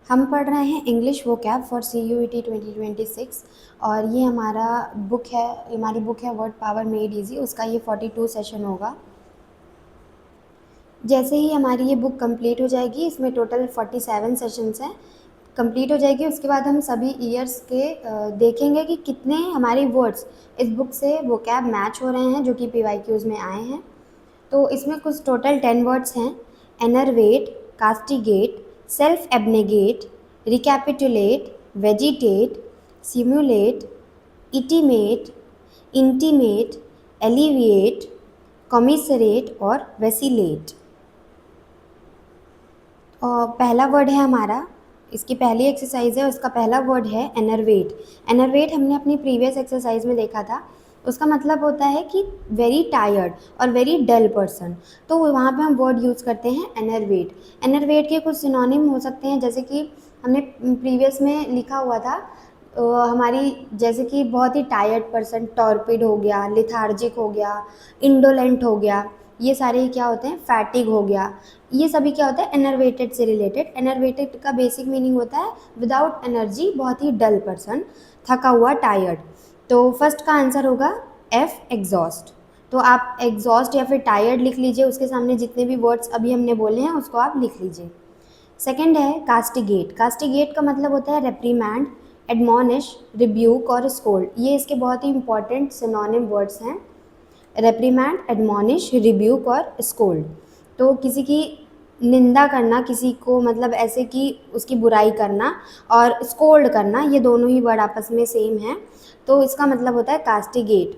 हम पढ़ रहे हैं इंग्लिश वोकैब फॉर CUET 2026 और ये हमारी बुक है वर्ड पावर मेड इजी। उसका ये 42 सेशन होगा। जैसे ही हमारी ये बुक कंप्लीट हो जाएगी, इसमें टोटल 47 सेशंस हैं, कंप्लीट हो जाएगी, उसके बाद हम सभी ईयर्स के देखेंगे कि कितने हमारे वर्ड्स इस बुक से वोकैब मैच हो रहे हैं जो कि PYQs में आए हैं। तो इसमें कुछ टोटल 10 वर्ड्स हैं: enervate, castigate, self abnegate, recapitulate, vegetate, simulate, intimate, intimate, alleviate, commiserate और वेसिलेट। और पहला वर्ड है हमारा, इसकी पहली एक्सरसाइज है, उसका पहला वर्ड है एनरवेट। एनरवेट हमने अपनी प्रीवियस एक्सरसाइज में देखा था। उसका मतलब होता है कि वेरी टायर्ड और वेरी डल पर्सन। तो वहाँ पे हम वर्ड यूज़ करते हैं एनरवेट। एनरवेट के कुछ सिनोनिम हो सकते हैं, जैसे कि हमने प्रीवियस में लिखा हुआ था हमारी, जैसे कि बहुत ही टायर्ड पर्सन, टॉर्पिड हो गया, लिथार्जिक हो गया, इंडोलेंट हो गया, ये सारे ही क्या होते हैं, फैटिग हो गया, ये सभी क्या होता है एनर्वेटेड से रिलेटेड। एनर्वेटेड का बेसिक मीनिंग होता है विदाउट एनर्जी, बहुत ही डल पर्सन, थका हुआ, टायर्ड। तो फर्स्ट का आंसर होगा F, एग्जॉस्ट। तो आप एग्जॉस्ट या फिर टायर्ड लिख लीजिए, उसके सामने जितने भी वर्ड्स अभी हमने बोले हैं उसको आप लिख लीजिए। सेकेंड है कास्टिगेट। कास्टिगेट का मतलब होता है रेप्रीमैंड, एडमोनिश, रिब्यूक और स्कोल्ड। ये इसके बहुत ही इंपॉर्टेंट सिनोनिम वर्ड्स हैं, रेप्रीमैंड, एडमोनिश, रिब्यूक और स्कोल्ड। तो किसी की निंदा करना, किसी को मतलब ऐसे कि उसकी बुराई करना, और स्कोल्ड करना, ये दोनों ही वर्ड आपस में सेम हैं, तो इसका मतलब होता है कास्टिगेट।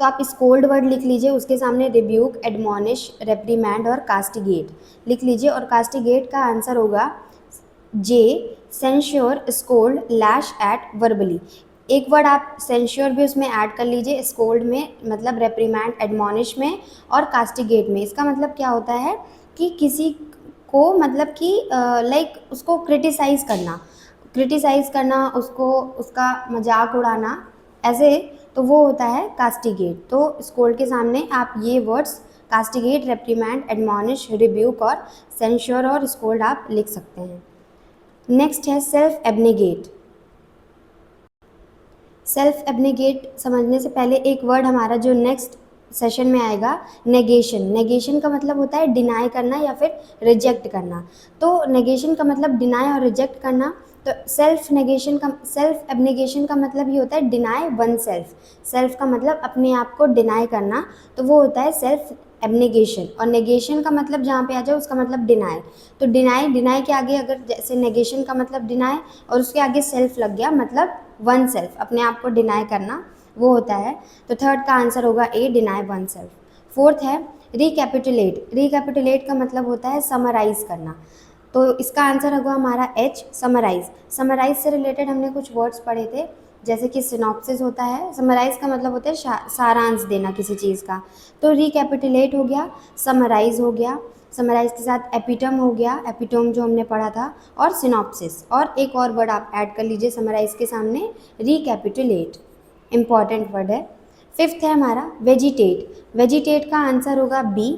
तो आप स्कोल्ड वर्ड लिख लीजिए, उसके सामने रिब्यूक, एडमोनिश, रेप्रीमैंड और कास्टिगेट लिख लीजिए, और कास्टिगेट का आंसर होगा J, सेंश्योर, स्कोल्ड, लैश एट, वर्बली। एक वर्ड आप सेंश्योर भी उसमें ऐड कर लीजिए, स्कोल्ड में मतलब रेप्रीमैंड, एडमोनिश में और कास्टिगेट में। इसका मतलब क्या होता है कि किसी को मतलब कि लाइक उसको क्रिटिसाइज़ करना, उसको उसका मजाक उड़ाना, ऐसे, तो वो होता है कास्टिगेट। तो स्कोल्ड के सामने आप ये वर्ड्स कास्टिगेट, रेप्रीमैंड, एडमोनिश, रिब्यूक और सेंश्योर और स्कोल्ड आप लिख सकते हैं। नेक्स्ट है सेल्फ एब्नेगेट। सेल्फ एब्नेगेट समझने से पहले एक वर्ड हमारा जो नेक्स्ट सेशन में आएगा, नेगेशन। नेगेशन का मतलब होता है डिनाई करना या फिर रिजेक्ट करना। तो नेगेशन का मतलब डिनाई और रिजेक्ट करना। तो सेल्फ एब्नेगेशन का मतलब ये होता है डिनाई वन सेल्फ। सेल्फ का मतलब अपने आप को डिनाई करना, तो वो होता है सेल्फ एब्नेगेशन। और नेगेशन का मतलब जहाँ पे आ जाए उसका मतलब डिनाई। तो डिनाई के आगे अगर जैसे नेगेशन का मतलब डिनाई और उसके आगे सेल्फ लग गया, मतलब वन सेल्फ, अपने आप को डिनाई करना, वो होता है। तो थर्ड का आंसर होगा A, deny one self. Fourth है रिकैपिटुलेट। रिकैपिटुलेट का मतलब होता है समराइज करना। तो इसका आंसर होगा हमारा H, समराइज। समराइज से रिलेटेड हमने कुछ वर्ड्स पढ़े थे, जैसे कि सिनॉप्सिस होता है। समराइज का मतलब होता है सारांश देना किसी चीज़ का। तो रिकैपिटुलेट हो गया, समराइज हो गया, समराइज के साथ एपिटम हो गया, एपिटोम जो हमने पढ़ा था, और सिनॉप्सिस। और एक और वर्ड आप ऐड कर लीजिए समराइज के सामने, रिकैपिटुलेट, इम्पॉर्टेंट वर्ड है। फिफ्थ है हमारा वेजिटेट। वेजिटेट का आंसर होगा B,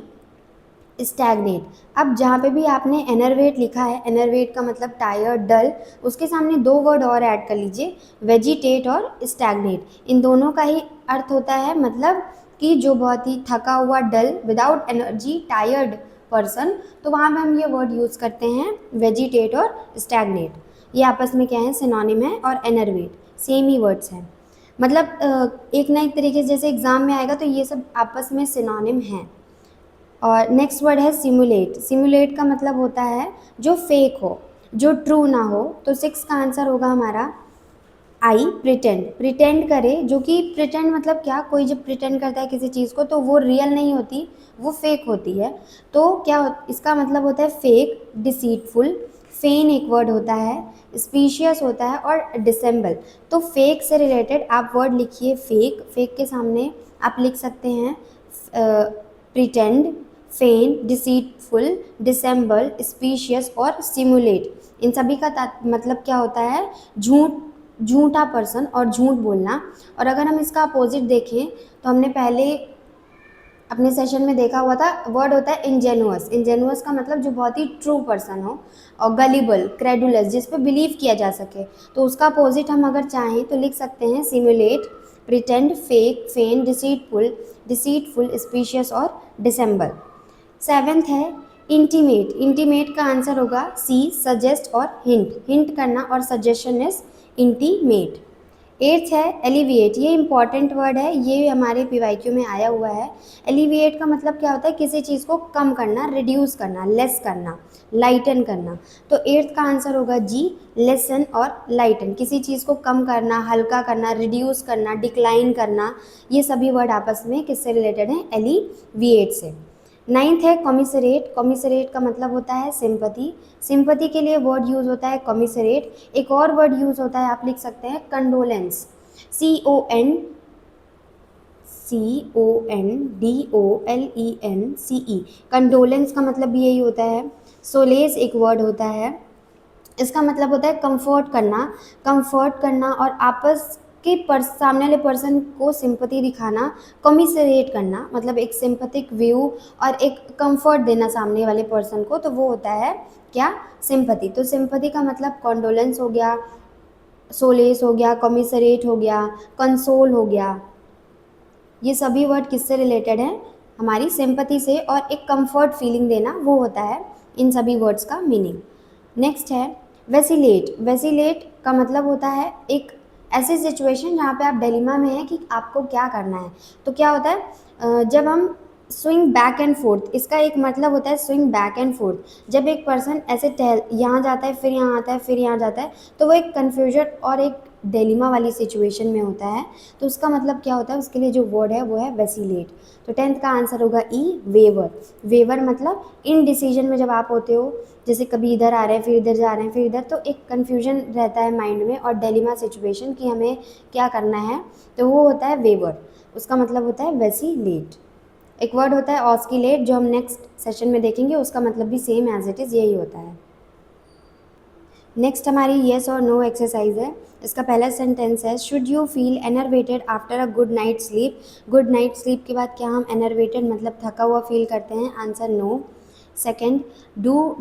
स्टैगनेट। अब जहाँ पे भी आपने एनरवेट लिखा है, एनरवेट का मतलब टायर्ड, डल, उसके सामने दो वर्ड और ऐड कर लीजिए, वेजिटेट और स्टैगनेट। इन दोनों का ही अर्थ होता है मतलब कि जो बहुत ही थका हुआ, डल, विदाउट एनर्जी, टायर्ड पर्सन। तो वहाँ पे हम ये वर्ड यूज़ करते हैं वेजिटेट और स्टैगनेट। ये आपस में क्या है, सिनोनिम है, और एनरवेट सेम ही वर्ड्स हैं। मतलब एक ना एक तरीके से जैसे एग्ज़ाम में आएगा तो ये सब आपस में सिनोनिम हैं। और नेक्स्ट वर्ड है सिमुलेट। सिमुलेट का मतलब होता है जो फेक हो, जो ट्रू ना हो। तो सिक्स का आंसर होगा हमारा आई, प्रिटेंड। प्रिटेंड करे, जो कि प्रिटेंड मतलब क्या, कोई जब प्रिटेंड करता है किसी चीज़ को तो वो रियल नहीं होती, वो फेक होती है। तो इसका मतलब होता है फेक, डिसीटफुल। फेन एक वर्ड होता है, स्पीशियस होता है, और डिसेंबल। तो फेक से रिलेटेड आप वर्ड लिखिए फेक। फेक के सामने आप लिख सकते हैं प्रिटेंड, फेन, डिसीटफुल, डिसेंबल, स्पीशियस और सिमुलेट। इन सभी का मतलब क्या होता है, झूठा पर्सन और झूठ बोलना। और अगर हम इसका अपोजिट देखें तो हमने पहले अपने सेशन में देखा हुआ था, वर्ड होता है इंजेनुअस। इंजेनुअस का मतलब जो बहुत ही ट्रू पर्सन हो, और गलिबल, क्रेडुलस, जिस पे बिलीव किया जा सके। तो उसका अपोजिट हम अगर चाहें तो लिख सकते हैं सिमुलेट, प्रिटेंड, फेक, फेन, डिसीटफुल, स्पीशियस और डिसेंबर। सेवेंथ है इंटीमेट। इंटीमेट का आंसर होगा सी, सजेस्ट और हिंट। हिंट करना और सजेशन इज इंटीमेट। एट्थ है एलिविएट। ये इंपॉर्टेंट वर्ड है, ये हमारे पीवाईक्यू में आया हुआ है। एलिविएट का मतलब क्या होता है, किसी चीज़ को कम करना, रिड्यूस करना, लेस करना, लाइटन करना। तो एट्थ का आंसर होगा जी, लेसन और लाइटन। किसी चीज़ को कम करना, हल्का करना, रिड्यूस करना, डिक्लाइन करना, ये सभी वर्ड आपस में किससे रिलेटेड हैं, एलिविएट से। नाइन्थ है कॉमिसरेट। कॉमिसरेट का मतलब होता है सिंपथी। सिंपथी के लिए वर्ड यूज होता है कॉमिसरेट। एक और वर्ड यूज होता है, आप लिख सकते हैं कंडोलेंस, CONDOLENCE। कंडोलेंस का भी यही होता है। सोलेस एक वर्ड होता है, इसका मतलब होता है कंफर्ट करना। कंफर्ट करना और आपस के सामने वाले पर्सन को सिंपैथी दिखाना। कॉमिसरेट करना मतलब एक सिंपैथिक व्यू और एक कंफर्ट देना सामने वाले पर्सन को, तो वो होता है क्या, सिंपैथी। तो सिंपैथी का मतलब कॉन्डोलेंस हो गया, सोलेस हो गया, कॉमिसरेट हो गया, कंसोल हो गया। ये सभी वर्ड किससे रिलेटेड हैं, हमारी सिंपैथी से, और एक कंफर्ट फीलिंग देना, वो होता है इन सभी वर्ड्स का मीनिंग। नेक्स्ट है वेसिलेट। वेसिलेट का मतलब होता है एक ऐसी सिचुएशन जहाँ पे आप डिलेमा में हैं कि आपको क्या करना है। तो क्या होता है, जब हम स्विंग बैक एंड फोर्थ, इसका एक मतलब होता है स्विंग बैक एंड फोर्थ। जब एक पर्सन ऐसे टहल यहाँ जाता है, फिर यहाँ आता है, फिर यहाँ जाता है, तो वो एक कन्फ्यूजन और एक डिलेमा वाली सिचुएशन में होता है। तो उसका मतलब क्या होता है, उसके लिए जो वर्ड है वो है वेसिलेट। तो टेंथ का आंसर होगा ई, वेवर। वेवर मतलब इन डिसीजन में जब आप होते हो, जैसे कभी इधर आ रहे हैं, फिर इधर जा रहे हैं, फिर इधर, तो एक कन्फ्यूजन रहता है माइंड में और डिलेमा सिचुएशन कि हमें क्या करना है, तो वो होता है वेवर। उसका मतलब होता है वेसिलेट। एक वर्ड होता है ऑस्किलेट, जो हम नेक्स्ट सेशन में देखेंगे, उसका मतलब भी सेम एज इट इज़ यही होता है। नेक्स्ट हमारी येस और नो एक्सरसाइज है। इसका पहला सेंटेंस है should you feel enervated after a good night sleep. Good night sleep के बाद क्या हम एनर्वेटेड मतलब थका हुआ फील करते हैं, answer no. Second, do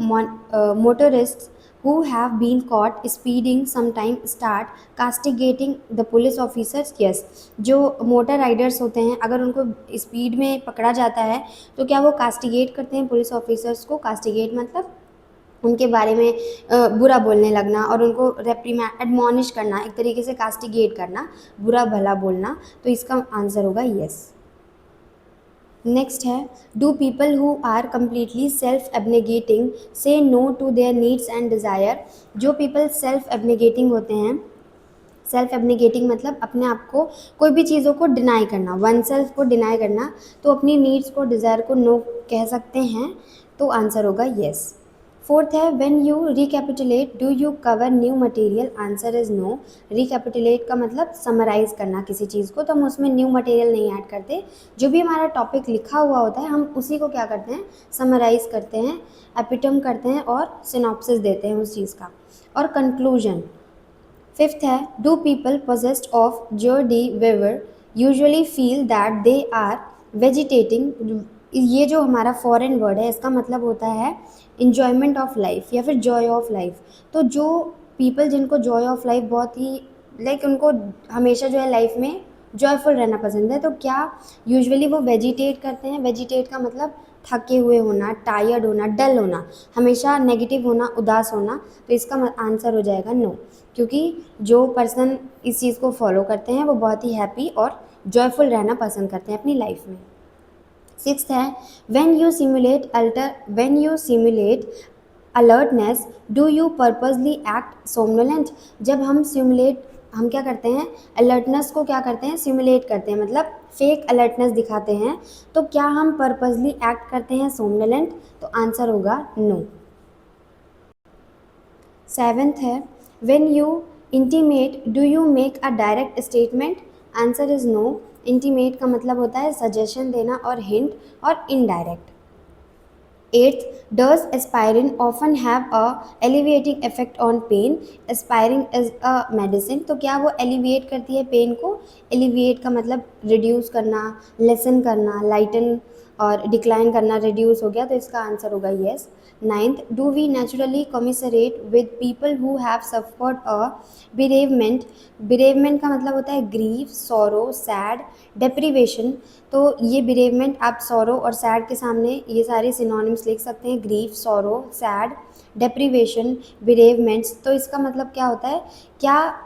motorists who have been caught speeding sometime start castigating the police officers? Yes, जो मोटर राइडर्स होते हैं अगर उनको स्पीड में पकड़ा जाता है तो क्या वो कास्टिगेट करते हैं पुलिस ऑफिसर्स को? कास्टिगेट मतलब उनके बारे में बुरा बोलने लगना और उनको रेप्रीमैंड, एडमॉनिश करना, एक तरीके से कास्टिगेट करना, बुरा भला बोलना। तो इसका आंसर होगा यस। नेक्स्ट है do people who are completely self abnegating say no to their needs and desire. जो पीपल सेल्फ एबनेगेटिंग होते हैं, सेल्फ एबनेगेटिंग मतलब अपने आप को कोई भी चीज़ों को डिनाई करना, वन सेल्फ को डिनाई करना, तो अपनी नीड्स को, डिज़ायर को नो कह सकते हैं। तो आंसर होगा येस। फोर्थ है when you recapitulate do you cover new material, answer is no. Recapitulate का मतलब समराइज़ करना किसी चीज़ को, तो हम उसमें न्यू मटेरियल नहीं ऐड करते। जो भी हमारा टॉपिक लिखा हुआ होता है हम उसी को क्या करते हैं, समराइज़ करते हैं, एपिटम करते हैं और सिनॉप्सिस देते हैं उस चीज़ का। और कंक्लूजन। फिफ्थ है do people possessed of hardy vigour usually feel that they are vegetating. ये जो हमारा फॉरेन वर्ड है इसका मतलब होता है इन्जॉयमेंट ऑफ लाइफ या फिर जॉय ऑफ लाइफ। तो जो पीपल जिनको जॉय ऑफ लाइफ बहुत ही लाइक उनको हमेशा जो है लाइफ में जॉयफुल रहना पसंद है, तो क्या यूजुअली वो वेजिटेट करते हैं। वेजिटेट का मतलब थके हुए होना, टायर्ड होना, डल होना, हमेशा नेगेटिव होना, उदास होना। तो इसका आंसर हो जाएगा नो, क्योंकि जो पर्सन इस चीज़ को फॉलो करते हैं वो बहुत ही हैप्पी और जॉयफुल रहना पसंद करते हैं अपनी लाइफ में। सिक्स्थ है when you simulate alertness do you purposely act somnolent. जब हम क्या करते हैं, अलर्टनेस को क्या करते हैं, सिमुलेट करते हैं, मतलब फेक अलर्टनेस दिखाते हैं, तो क्या हम पर्पसली एक्ट करते हैं सोमनोलेंट? तो आंसर होगा नो। सेवेंथ है when you intimate do you make a direct statement, answer is no. Intimate का मतलब होता है सजेशन देना और हिंट और indirect. Eighth, does aspirin often have a alleviating effect on pain? aspirin is a medicine, तो क्या वो alleviate करती है पेन को? alleviate का मतलब reduce करना, lessen करना, lighten और डिक्लाइन करना, रिड्यूस हो गया, तो इसका आंसर होगा yes. 9th, do we naturally commiserate with people who have suffered a bereavement. Bereavement का मतलब होता है ग्रीफ, सॉरो, सैड, डेप्रीवेशन। तो ये बिरेवमेंट आप सॉरो और सैड के सामने ये सारे सिनोनिम्स लिख सकते हैं, ग्रीफ, सॉरो, सैड, डेप्रीवेशन, बिरेवमेंट्स। तो इसका मतलब क्या होता है, क्या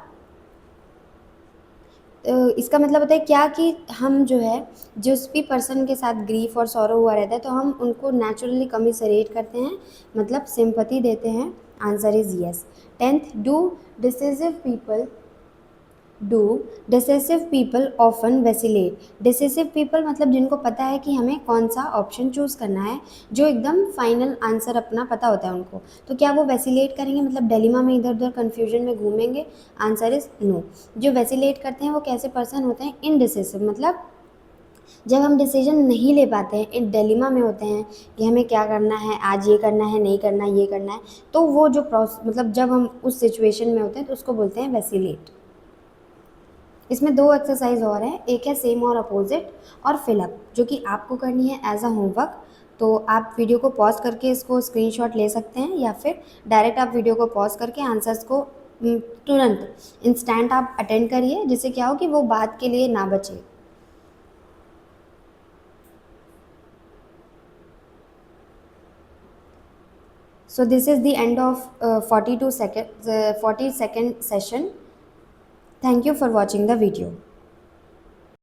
इसका मतलब होता है क्या कि हम जो है जिस भी पर्सन के साथ ग्रीफ और सॉरो हुआ रहता है तो हम उनको नेचुरली कमिसरेट करते हैं, मतलब सिंपैथी देते हैं। Answer is yes. 10th, do decisive people often vacillate. Decisive people मतलब जिनको पता है कि हमें कौन सा ऑप्शन चूज़ करना है, जो एकदम फाइनल आंसर अपना पता होता है उनको, तो क्या वो वैसिलेट करेंगे, मतलब डिलेमा में इधर उधर कन्फ्यूजन में घूमेंगे? Answer is no. जो वैसिलेट करते हैं वो कैसे पर्सन होते हैं, इनडिसेसिव, मतलब जब हम डिसीजन नहीं ले पाते हैं, एक डिलेमा में होते हैं कि हमें क्या करना है, आज ये करना है, नहीं करना, ये करना है, तो वो जो मतलब जब हम उस सिचुएशन में होते हैं तो उसको बोलते हैं वैसिलेट। इसमें दो एक्सरसाइज और हैं, एक है सेम और अपोजिट और फिलअप, जो कि आपको करनी है एज अ होमवर्क। तो आप वीडियो को पॉज करके इसको स्क्रीनशॉट ले सकते हैं, या फिर डायरेक्ट आप वीडियो को पॉज करके आंसर्स को तुरंत इंस्टेंट आप अटेंड करिए, जिससे क्या हो कि वो बात के लिए ना बचे। So this is the end of 42 seconds, 40-second session. Thank you for watching the video.